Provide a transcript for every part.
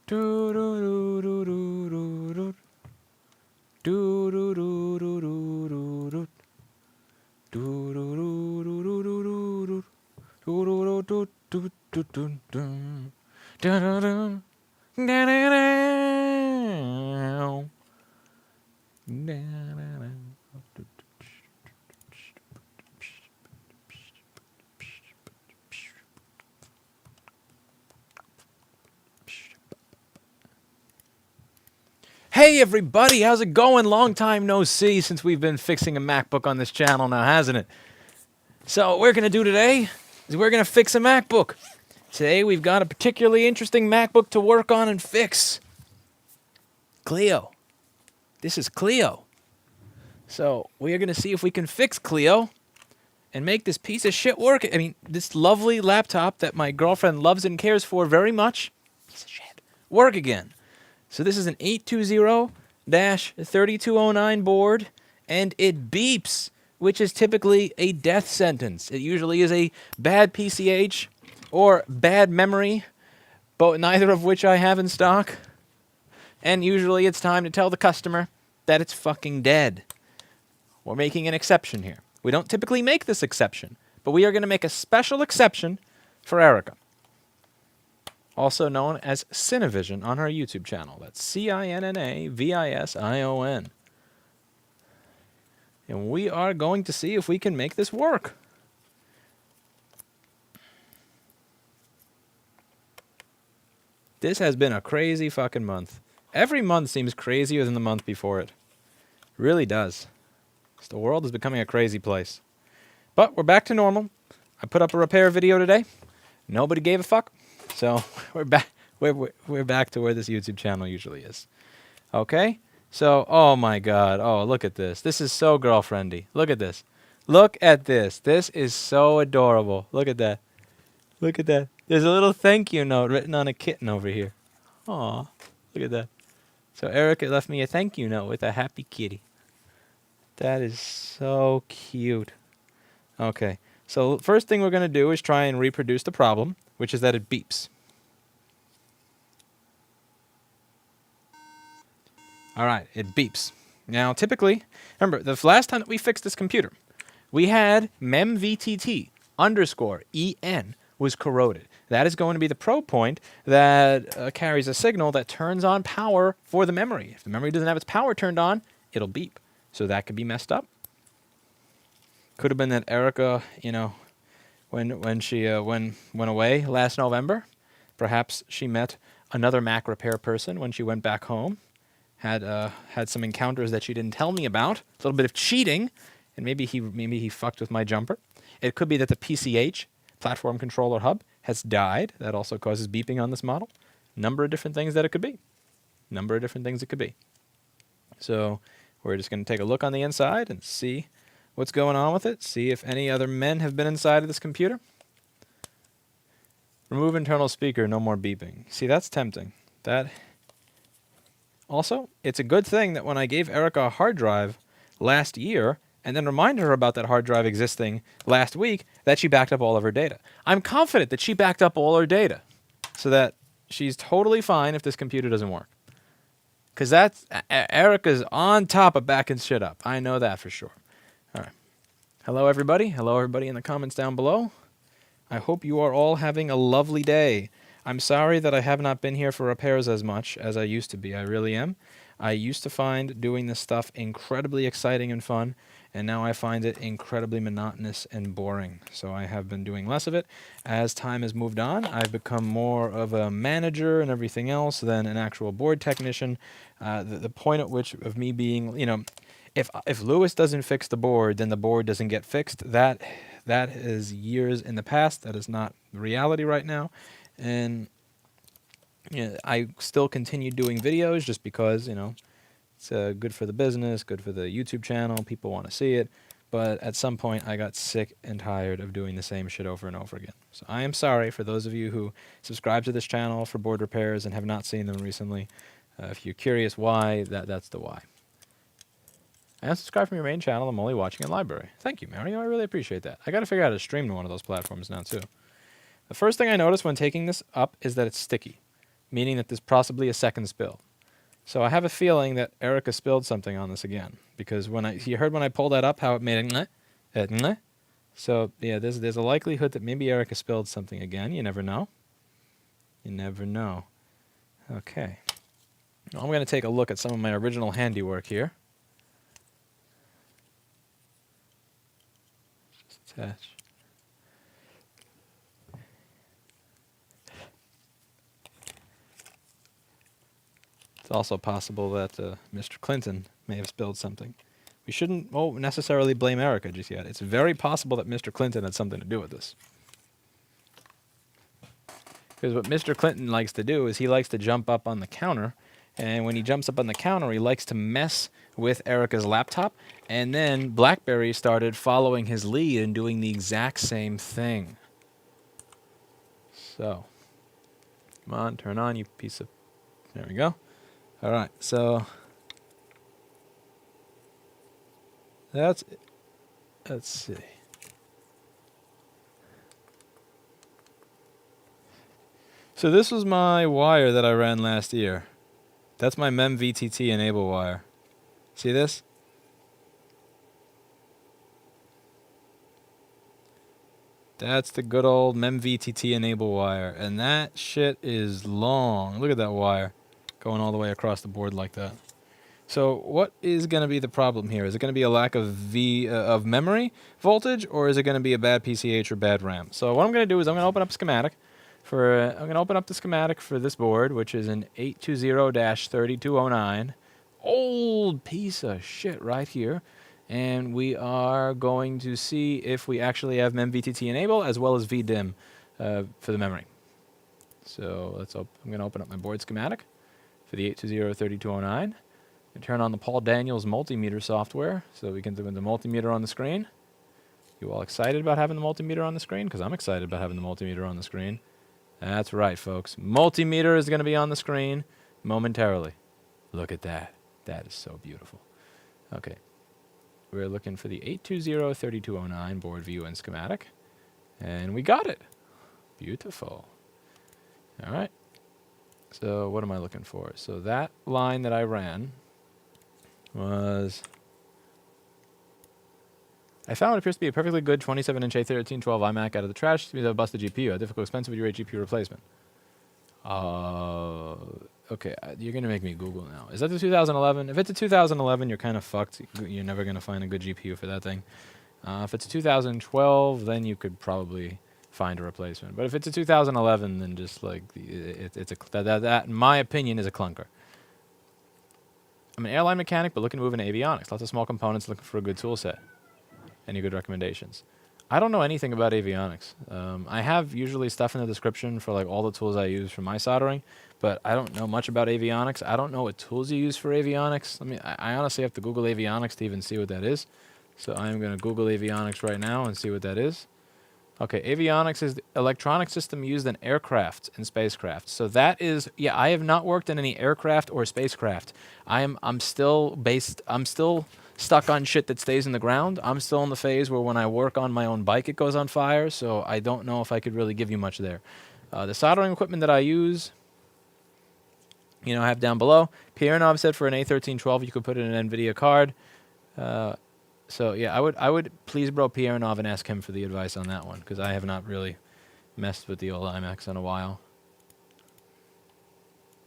Do do do do do do do do do do do do. Do do do do do do do do do do do do do do. Da da da da da da. Hey everybody, how's it going? Long time no see since we've been fixing a MacBook on this channel now, hasn't it? So what we're going to do today is we're going to fix a MacBook. Today we've got a particularly interesting MacBook to work on and fix. Cleo. This is Cleo. So we are going to see if we can fix Cleo and make this piece of shit work. I mean, this lovely laptop that my girlfriend loves and cares for very much, piece of shit, work again. So this is an 820-3209 board, and it beeps, which is typically a death sentence. It usually is a bad PCH or bad memory, but neither of which I have in stock. And usually it's time to tell the customer that it's fucking dead. We're making an exception here. We don't typically make this exception, but we are going to make a special exception for Erica, also known as Cinevision on her YouTube channel. That's CINNAVISION. And we are going to see if we can make this work. This has been a crazy fucking month. Every month seems crazier than the month before it. It really does. The world is becoming a crazy place. But we're back to normal. I put up a repair video today. Nobody gave a fuck. So we're back. We're back to where this YouTube channel usually is. Okay. So, oh my God. Oh, look at this. This is so girlfriendy. Look at this. Look at this. This is so adorable. Look at that. Look at that. There's a little thank you note written on a kitten over here. Aw. Look at that. So Erica left me a thank you note with a happy kitty. That is so cute. Okay. So first thing we're going to do is try and reproduce the problem, which is that it beeps. All right, it beeps. Now, typically, remember, the last time that we fixed this computer, we had memvtt_en was corroded. That is going to be the probe point that carries a signal that turns on power for the memory. If the memory doesn't have its power turned on, it'll beep. So that could be messed up. Could have been that Erica, you know, when she went away last November, perhaps she met another Mac repair person when she went back home, had some encounters that she didn't tell me about, a little bit of cheating, and maybe he fucked with my jumper. It could be that the PCH, platform controller hub, has died. That also causes beeping on this model. Number of different things that it could be. Number of different things it could be. So we're just going to take a look on the inside and see what's going on with it. See if any other men have been inside of this computer. Remove internal speaker, no more beeping. See, that's tempting. That. Also, it's a good thing that when I gave Erica a hard drive last year and then reminded her about that hard drive existing last week, that she backed up all of her data. I'm confident that she backed up all her data so that she's totally fine if this computer doesn't work. Because that's Erica's on top of backing shit up. I know that for sure. All right. Hello, everybody. Hello, everybody in the comments down below. I hope you are all having a lovely day. I'm sorry that I have not been here for repairs as much as I used to be. I really am. I used to find doing this stuff incredibly exciting and fun, and now I find it incredibly monotonous and boring. So I have been doing less of it. As time has moved on, I've become more of a manager and everything else than an actual board technician. The point at which of me being, you know, if Lewis doesn't fix the board, then the board doesn't get fixed. That is years in the past. That is not reality right now. And you know, I still continue doing videos just because, you know, it's good for the business, good for the YouTube channel. People want to see it. But at some point, I got sick and tired of doing the same shit over and over again. So I am sorry for those of you who subscribe to this channel for board repairs and have not seen them recently. If you're curious why, that's the why. And subscribe from your main channel. I'm only watching in library. Thank you, Mario. I really appreciate that. I got to figure out how to stream to one of those platforms now, too. The first thing I noticed when taking this up is that it's sticky. meaning that there's possibly a second spill. So I have a feeling that Erica spilled something on this again, because you heard when I pulled that up how it made a neh. So yeah, there's a likelihood that maybe Erica spilled something again. You never know. You never know. Okay. Now I'm going to take a look at some of my original handiwork here. Just attach. It's also possible that Mr. Clinton may have spilled something. We shouldn't necessarily blame Erica just yet. It's very possible that Mr. Clinton had something to do with this. Because what Mr. Clinton likes to do is he likes to jump up on the counter, and when he jumps up on the counter, he likes to mess with Erica's laptop, and then BlackBerry started following his lead and doing the exact same thing. So, come on, turn on, you piece of... There we go. All right, so... Let's see. So this was my wire that I ran last year. That's my MEM-VTT enable wire. See this? That's the good old MEM-VTT enable wire. And that shit is long. Look at that wire going all the way across the board like that. So what is going to be the problem here? Is it going to be a lack of of memory voltage, or is it going to be a bad PCH or bad RAM? So what I'm going to do is I'm going to open up a schematic. I'm going to open up the schematic for this board, which is an 820-3209. Old piece of shit right here. And we are going to see if we actually have MEM-VTT enable as well as VDIM for the memory. So I'm going to open up my board schematic for the 820-3209. And turn on the Paul Daniels multimeter software so we can do the multimeter on the screen. You all excited about having the multimeter on the screen? Because I'm excited about having the multimeter on the screen. That's right, folks. Multimeter is going to be on the screen momentarily. Look at that. That is so beautiful. Okay. We're looking for the 820-3209 board view and schematic. And we got it. Beautiful. All right. So what am I looking for? So that line that I ran was... I found what appears to be a perfectly good 27-inch A1312 iMac out of the trash. To me, that busted GPU. A difficult, expensive, with your GPU replacement. Okay, you're going to make me Google now. Is that the 2011? If it's a 2011, you're kind of fucked. You're never going to find a good GPU for that thing. If it's a 2012, then you could probably find a replacement. But if it's a 2011, then just like that in my opinion, is a clunker. I'm an airline mechanic, but looking to move into avionics. Lots of small components, looking for a good tool set. Any good recommendations? I don't know anything about avionics. I have usually stuff in the description for like all the tools I use for my soldering, but I don't know much about avionics. I don't know what tools you use for avionics. I honestly have to Google avionics to even see what that is. So I'm going to Google avionics right now and see what that is. Okay, avionics is the electronic system used in aircraft and spacecraft. So that is, yeah, I have not worked in any aircraft or spacecraft. I'm still stuck on shit that stays in the ground. I'm still in the phase where when I work on my own bike, it goes on fire. So I don't know if I could really give you much there. The soldering equipment that I use, I have down below. Pieranov said for an A1312, you could put in an NVIDIA card. So yeah, I would please bro Pieranov and ask him for the advice on that one, because I have not really messed with the old iMacs in a while.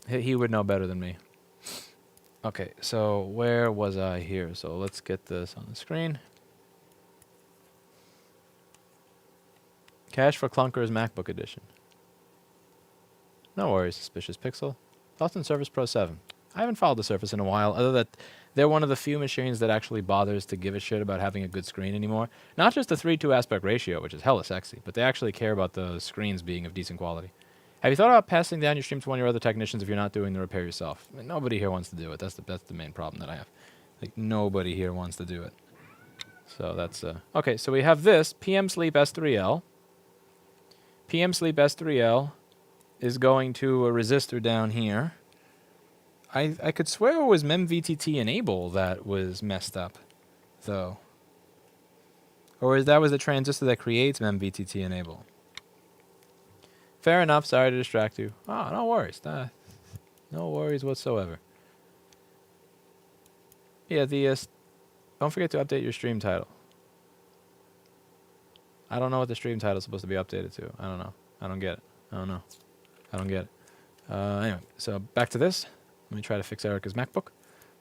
He would know better than me. Okay, so where was I here? So let's get this on the screen. Cache for Clunkers MacBook Edition. No worries, Suspicious Pixel. Thoughts on Surface Pro 7? I haven't followed the Surface in a while, other than they're one of the few machines that actually bothers to give a shit about having a good screen anymore. Not just the 3:2 aspect ratio, which is hella sexy, but they actually care about the screens being of decent quality. Have you thought about passing down your stream to one of your other technicians if you're not doing the repair yourself? Nobody here wants to do it. That's the main problem that I have. Like, nobody here wants to do it. So that's... Okay, so we have this, PM Sleep S3L. PM Sleep S3L is going to a resistor down here. I could swear it was MEM-VTT enable that was messed up, though. Or that was the transistor that creates MEM-VTT enable. Fair enough. Sorry to distract you. Oh, no worries. No worries whatsoever. Yeah, don't forget to update your stream title. I don't know what the stream title is supposed to be updated to. I don't know. I don't get it. I don't know. I don't get it. Anyway, so back to this. Let me try to fix Erica's MacBook.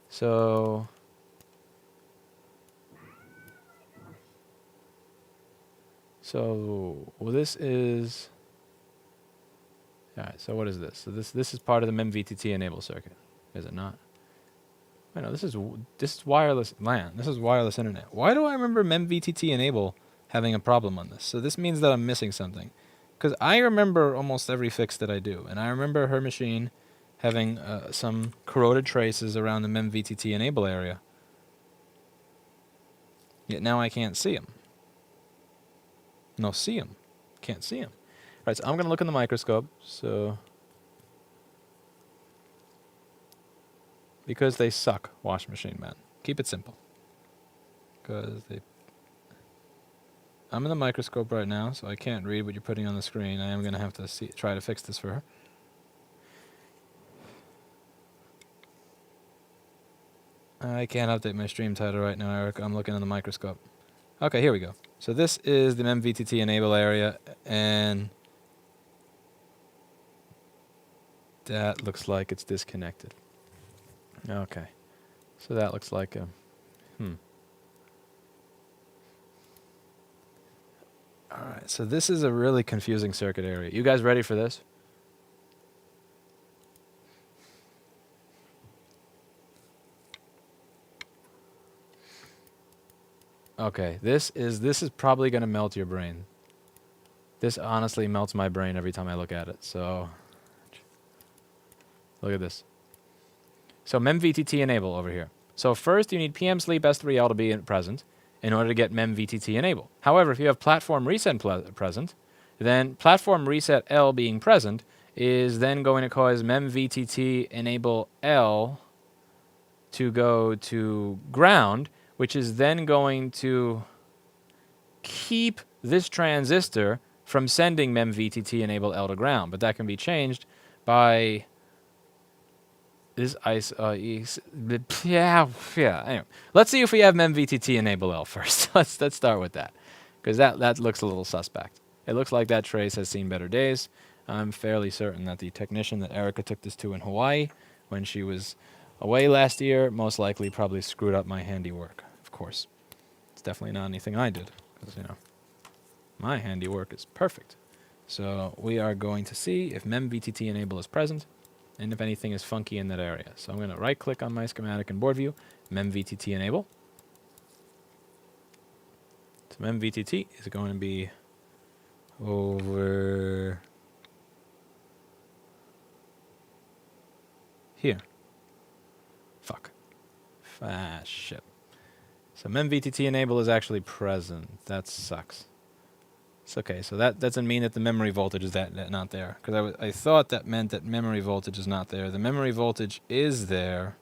So well, this is. All right. So what is this? So this is part of the MEMVTT enable circuit, is it not? Wait, no. This is wireless LAN. This is wireless internet. Why do I remember MEMVTT enable having a problem on this? So this means that I'm missing something, because I remember almost every fix that I do, and I remember her machine having some corroded traces around the MEMVTT enable area. Yet now I can't see them. No, see them. Can't see them. All right, so I'm going to look in the microscope. So, because they suck, wash machine man. Keep it simple. Because I'm in the microscope right now, so I can't read what you're putting on the screen. I am going to have to try to fix this for her. I can't update my stream title right now, Eric. I'm looking in the microscope. Okay, here we go. So this is the MEMVTT enable area, and that looks like it's disconnected. Okay. So that looks like a... Alright, so this is a really confusing circuit area. You guys ready for this? Okay, this is probably going to melt your brain. This honestly melts my brain every time I look at it. So, look at this. So MEMVTT enable over here. So first you need PM sleep S3L to be present in order to get MEMVTT enable. However, if you have platform reset present, then platform reset L being present is then going to cause MEMVTT enable L to go to ground, which is then going to keep this transistor from sending MEMVTT enable L to ground. But that can be changed by this anyway, let's see if we have MEMVTT enable L first. let's start with that, because that looks a little suspect. It looks like that trace has seen better days. I'm fairly certain that the technician that Erica took this to in Hawaii when she was away last year most likely probably screwed up my handiwork. Of course, it's definitely not anything I did, because my handiwork is perfect. So we are going to see if MEMVTT enable is present, and if anything is funky in that area. So I'm going to right-click on my schematic and board view, MEMVTT enable. So MEMVTT is going to be over here. Fuck. Shit. So MEMVTT enable is actually present. That sucks. It's okay, so that doesn't mean that the memory voltage is that not there. Because I thought that meant that memory voltage is not there. The memory voltage is there.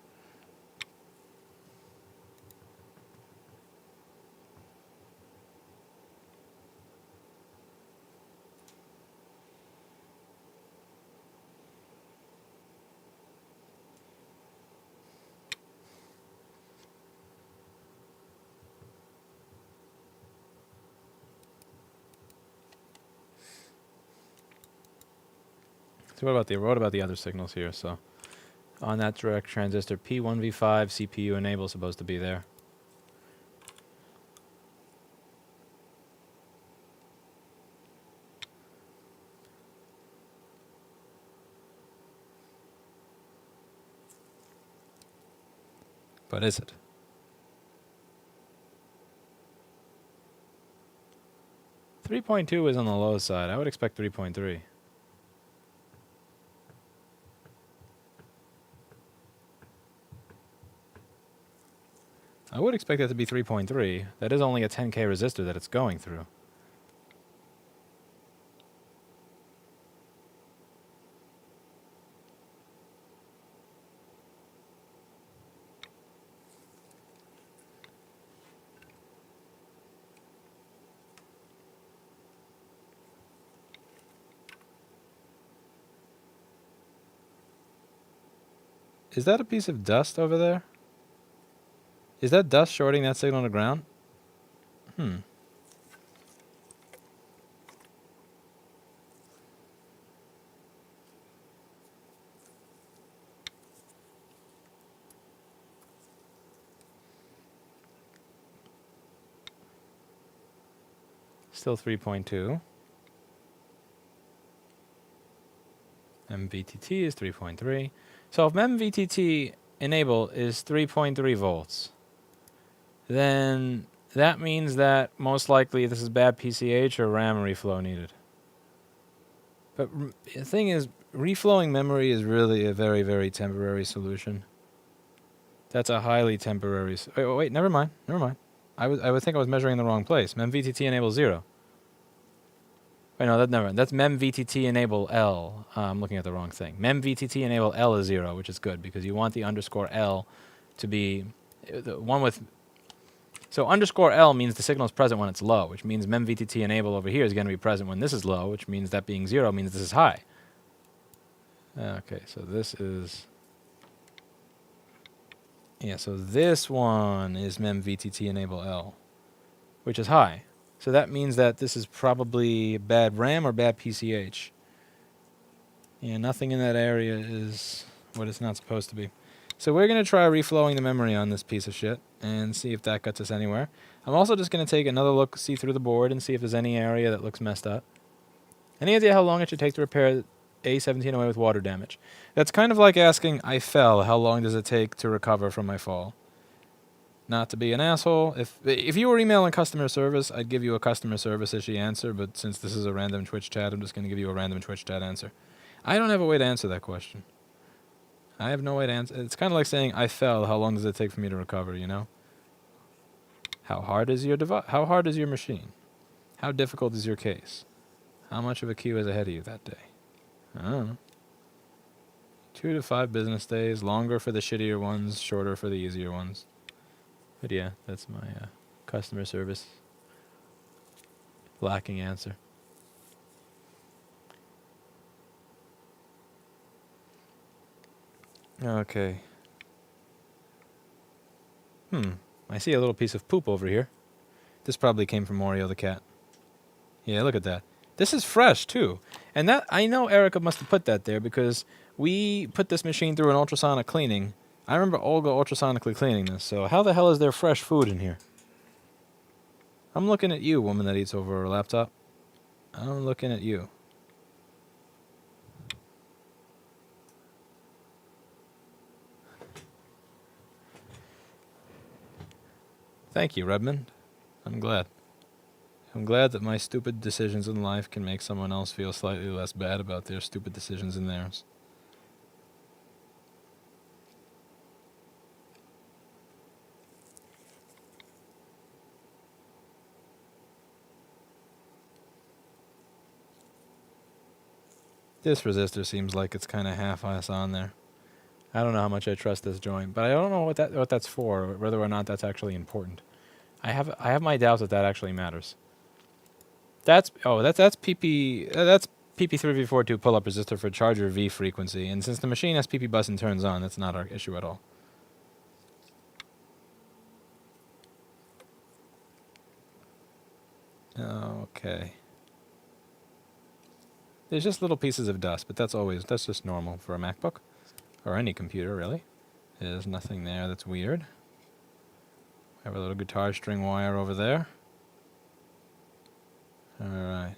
So what about the other signals here? So on that direct transistor, P1V5 CPU enable is supposed to be there. But is it? .2 is on the low side. I would expect 3.3. I would expect that to be 3.3. That is only a 10K resistor that it's going through. Is that a piece of dust over there? Is that dust shorting that signal to ground? Hmm. Still 3.2. MVTT is 3.3. So if MVTT enable is 3.3 volts, then that means that most likely this is bad PCH or RAM reflow needed. But the thing is, reflowing memory is really a very, very temporary solution. That's a highly temporary... Wait, never mind. I would think I was measuring in the wrong place. MemVTT enable 0. Wait, no, never mind. That's MemVTT enable L. I'm looking at the wrong thing. MemVTT enable L is 0, which is good because you want the underscore L to be the one with... So underscore L means the signal is present when it's low, which means MemVTT enable over here is going to be present when this is low, which means that being 0 means this is high. Okay, so this is... Yeah, so this one is MemVTT enable L, which is high. So that means that this is probably bad RAM or bad PCH. Yeah, nothing in that area is what it's not supposed to be. So we're going to try reflowing the memory on this piece of shit and see if that gets us anywhere. I'm also just going to take another look, see through the board, and see if there's any area that looks messed up. Any idea how long it should take to repair A1708 with water damage? That's kind of like asking, I fell, how long does it take to recover from my fall? Not to be an asshole. If you were emailing customer service, I'd give you a customer service issue answer, but since this is a random Twitch chat, I'm just going to give you a random Twitch chat answer. I don't have a way to answer that question. I have no way to answer. It's kind of like saying, I fell, how long does it take for me to recover, you know? How hard is your How hard is your machine? How difficult is your case? How much of a queue is ahead of you that day? I don't know. 2 to 5 business days, longer for the shittier ones, shorter for the easier ones. But yeah, that's my customer service lacking answer. Okay. I see a little piece of poop over here. This probably came from Oreo the cat. Yeah, look at that. This is fresh, too. And that, I know Erica must have put that there because we put this machine through an ultrasonic cleaning. I remember Olga ultrasonically cleaning this, so how the hell is there fresh food in here? I'm looking at you, woman that eats over her laptop. I'm looking at you. Thank you, Redmond. I'm glad. I'm glad that my stupid decisions in life can make someone else feel slightly less bad about their stupid decisions in theirs. This resistor seems like it's kind of half-ass on there. I don't know how much I trust this joint, but I don't know what that's for, or whether or not that's actually important. I have my doubts that actually matters. That's PP that's PP3V42 pull-up resistor for charger V frequency, and since the machine has PP bus and turns on, that's not our issue at all. Okay. There's just little pieces of dust, but that's just normal for a MacBook. Or any computer, really. There's nothing there that's weird. We have a little guitar string wire over there. Alright.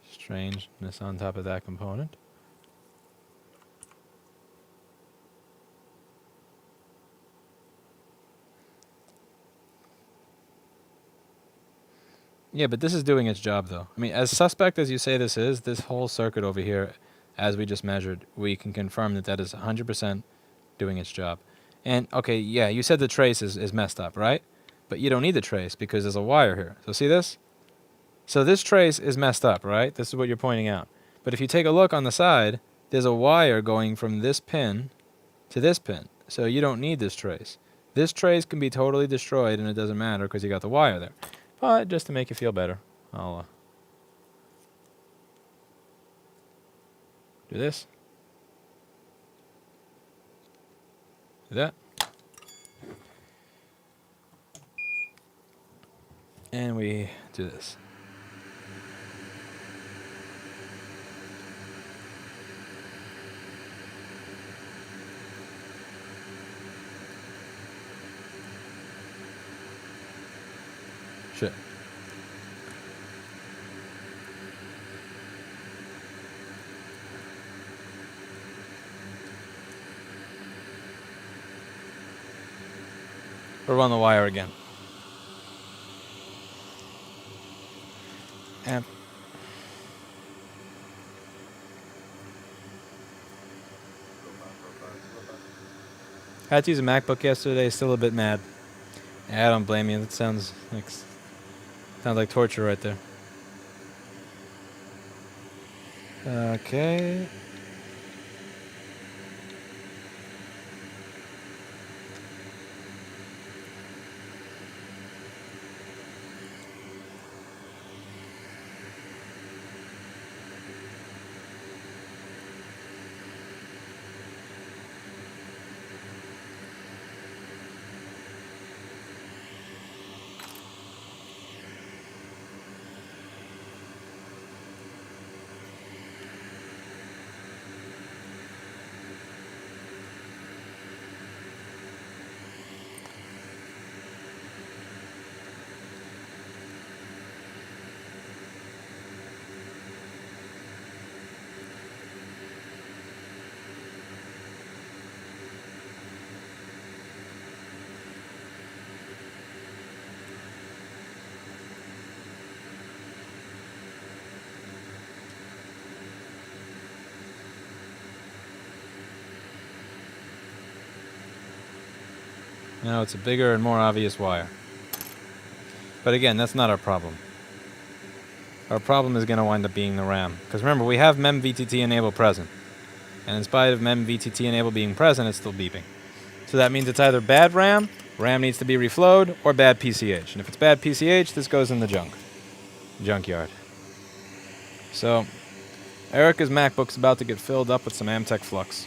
Strangeness on top of that component. Yeah, but this is doing its job, though. I mean, as suspect as you say this is, this whole circuit over here, as we just measured, we can confirm that that is 100% doing its job. And, okay, yeah, you said the trace is messed up, right? But you don't need the trace because there's a wire here. So see this? So this trace is messed up, right? This is what you're pointing out. But if you take a look on the side, there's a wire going from this pin to this pin. So you don't need this trace. This trace can be totally destroyed and it doesn't matter because you got the wire there. But just to make you feel better, I'll do this. Do that. And we do this. Shit. We'll run the wire again. And I had to use a MacBook yesterday, still a bit mad. Yeah, I don't blame you. That sounds like torture right there. Okay. Now it's a bigger and more obvious wire. But again, that's not our problem. Our problem is going to wind up being the RAM. Because remember, we have memVTT enable present. And in spite of memVTT enable being present, it's still beeping. So that means it's either bad RAM needs to be reflowed, or bad PCH. And if it's bad PCH, this goes in the junkyard. So Erica's MacBook's about to get filled up with some Amtech flux.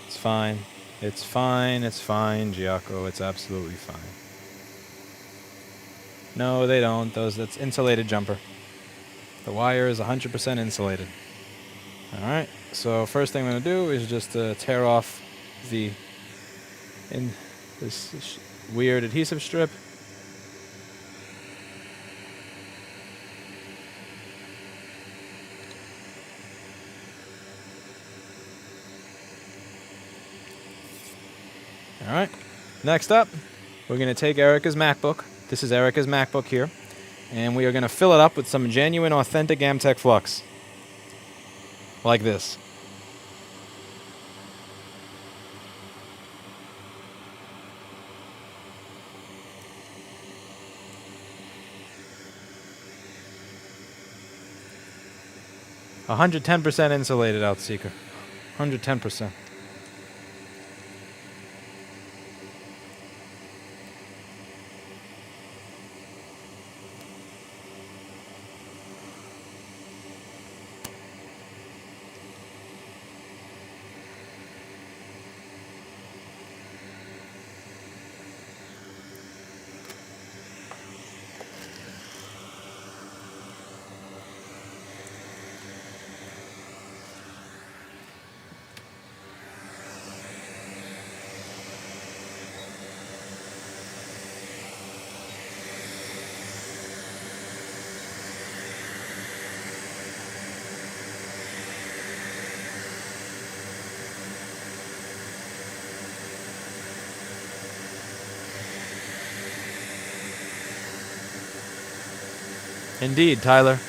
It's fine. It's fine. It's fine, Giaco. It's absolutely fine. No, they don't. That's insulated jumper. The wire is 100% insulated. Alright, so first thing I'm going to do is just tear off this weird adhesive strip. Alright, next up, we're going to take Erica's MacBook. This is Erica's MacBook here. And we are going to fill it up with some genuine, authentic Amtech flux. Like this. A 110% insulated Outseeker. 110%. Indeed, Tyler.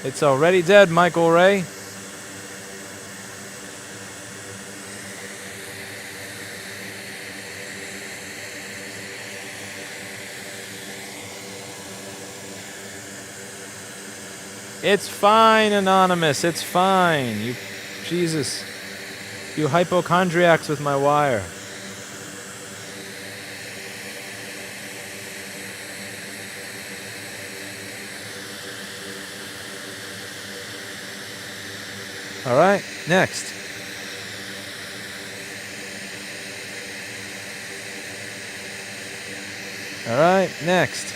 It's already dead, Michael Ray. It's fine, Anonymous. It's fine. You, Jesus. You hypochondriacs with my wire. All right, next. All right, next.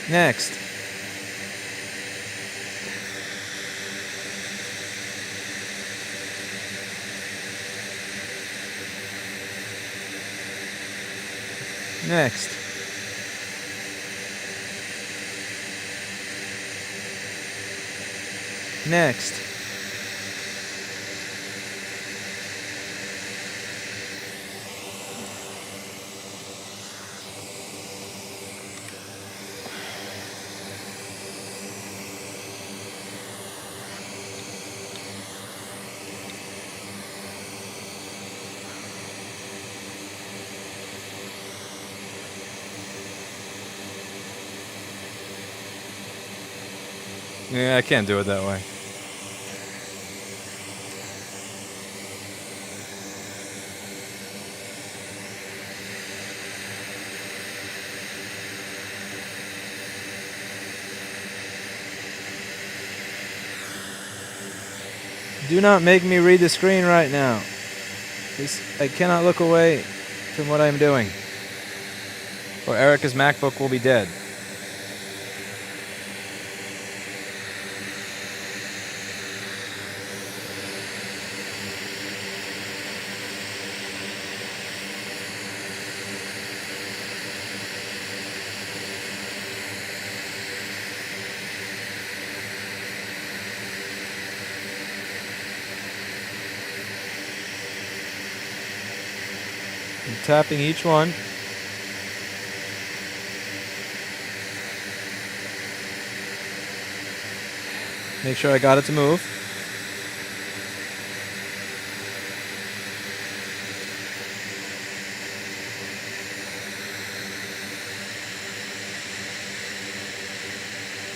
Next. Next. Next. Yeah, I can't do it that way. Do not make me read the screen right now. I cannot look away from what I'm doing, or Erica's MacBook will be dead. I'm tapping each one. Make sure I got it to move.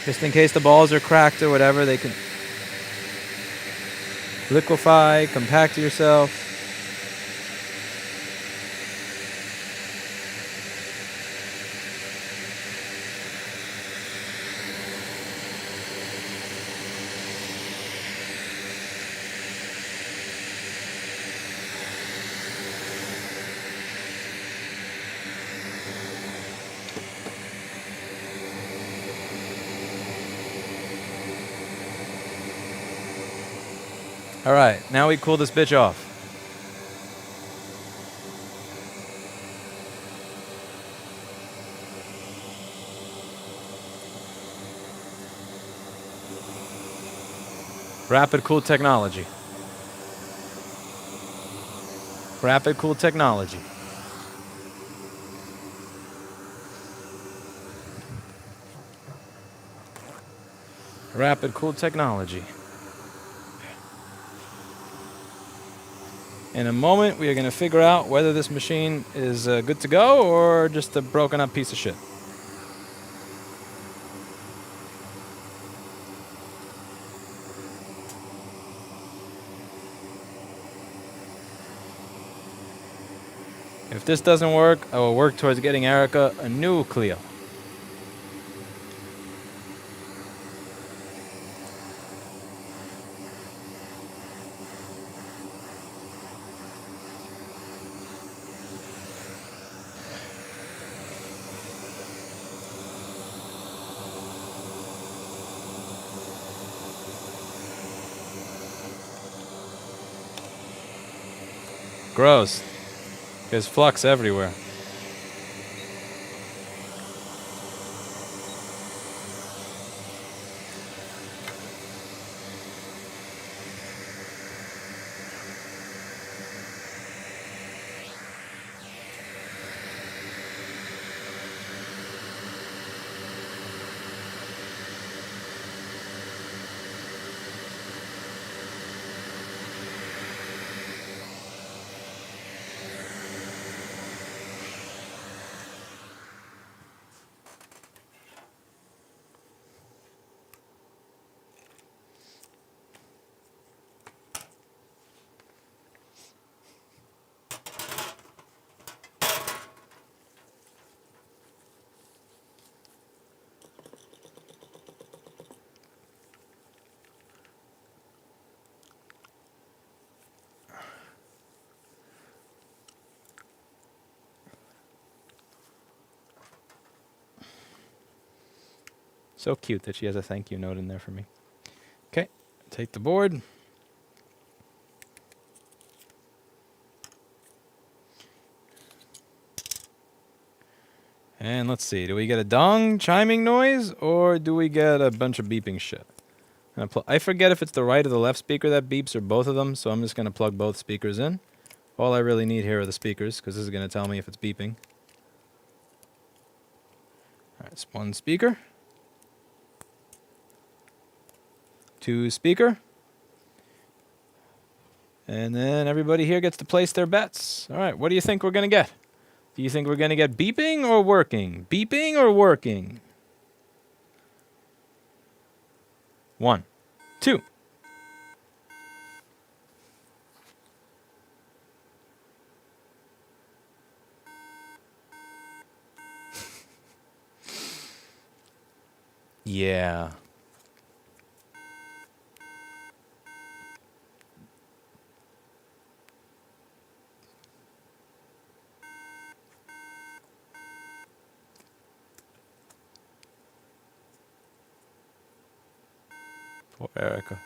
Just in case the balls are cracked or whatever, they can liquefy, compact yourself. All right, now we cool this bitch off. Rapid cool technology. Rapid cool technology. Rapid cool technology. In a moment, we are going to figure out whether this machine is good to go or just a broken up piece of shit. If this doesn't work, I will work towards getting Erica a new Cleo. Gross. There's flux everywhere. So cute that she has a thank you note in there for me. Okay, take the board. And let's see, do we get a dong chiming noise or do we get a bunch of beeping shit? I forget if it's the right or the left speaker that beeps or both of them, so I'm just going to plug both speakers in. All I really need here are the speakers, because this is going to tell me if it's beeping. Alright, it's one speaker. Two speaker. And then everybody here gets to place their bets. Alright, what do you think we're going to get? Do you think we're going to get beeping or working? Beeping or working? 1, 2. Yeah. Poor Erica.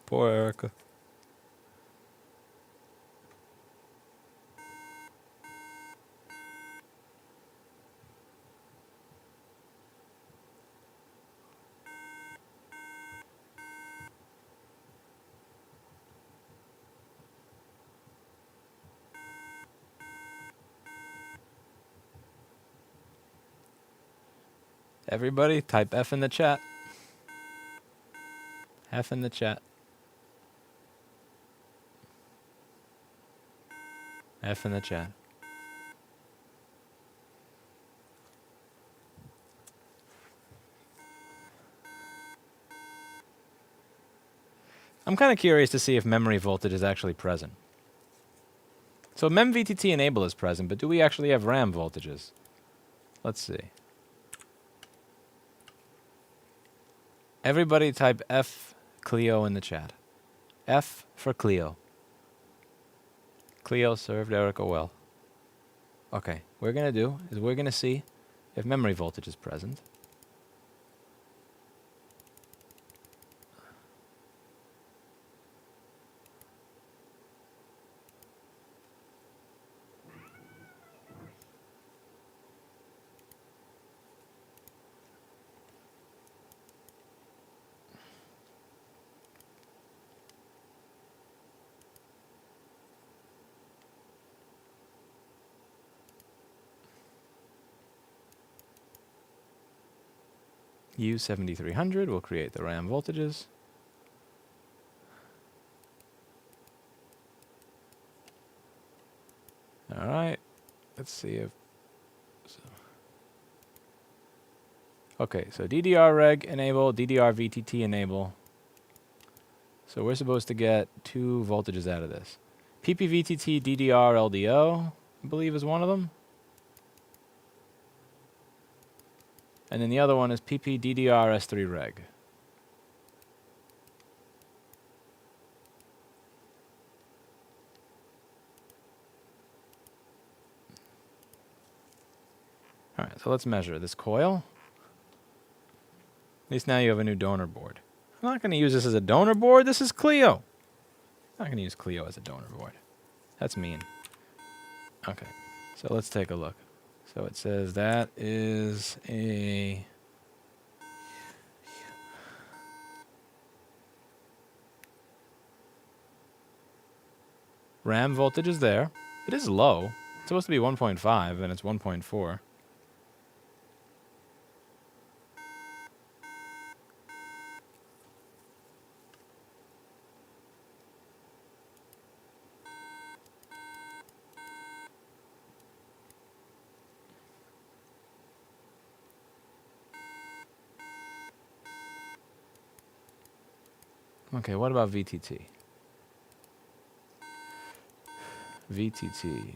Poor Erica. Everybody, type F in the chat. F in the chat. F in the chat. I'm kind of curious to see if memory voltage is actually present. So memVTT enable is present, but do we actually have RAM voltages? Let's see. Everybody type F Cleo in the chat. F for Cleo. Cleo served Erica well. Okay, what we're going to do is we're going to see if memory voltage is present. U7300 will create the RAM voltages. All right, let's see if... Okay, so DDR reg enable, DDR VTT enable. So we're supposed to get 2 voltages out of this. PPVTT DDR LDO, I believe is one of them. And then the other one is PP DDR S3 reg. All right, so let's measure this coil. At least now you have a new donor board. I'm not going to use this as a donor board. This is Cleo. I'm not going to use Cleo as a donor board. That's mean. Okay, so let's take a look. So it says that is a... RAM voltage is there. It is low. It's supposed to be 1.5 and it's 1.4. Okay, what about VTT? VTT.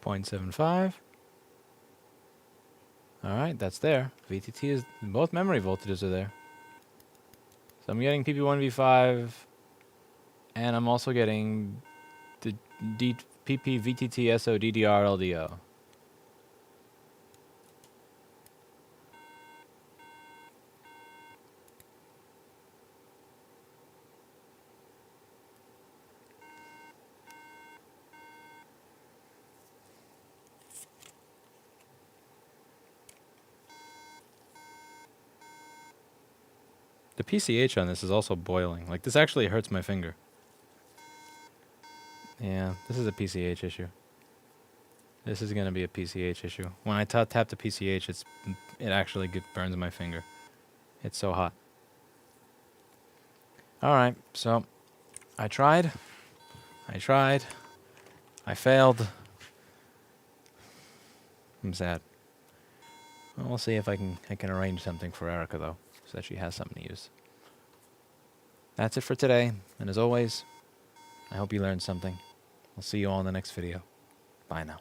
0.75. Alright, that's there. VTT is... both memory voltages are there. So I'm getting PP1V5, and I'm also getting the PP VTT SO DDR LDO. The PCH on this is also boiling. Like, this actually hurts my finger. Yeah, this is a PCH issue. This is going to be a PCH issue. When I tap the PCH, it actually burns my finger. It's so hot. Alright, so I tried. I failed. I'm sad. Well, we'll see if I can arrange something for Erica, though, so that she has something to use. That's it for today, and as always, I hope you learned something. I'll see you all in the next video. Bye now.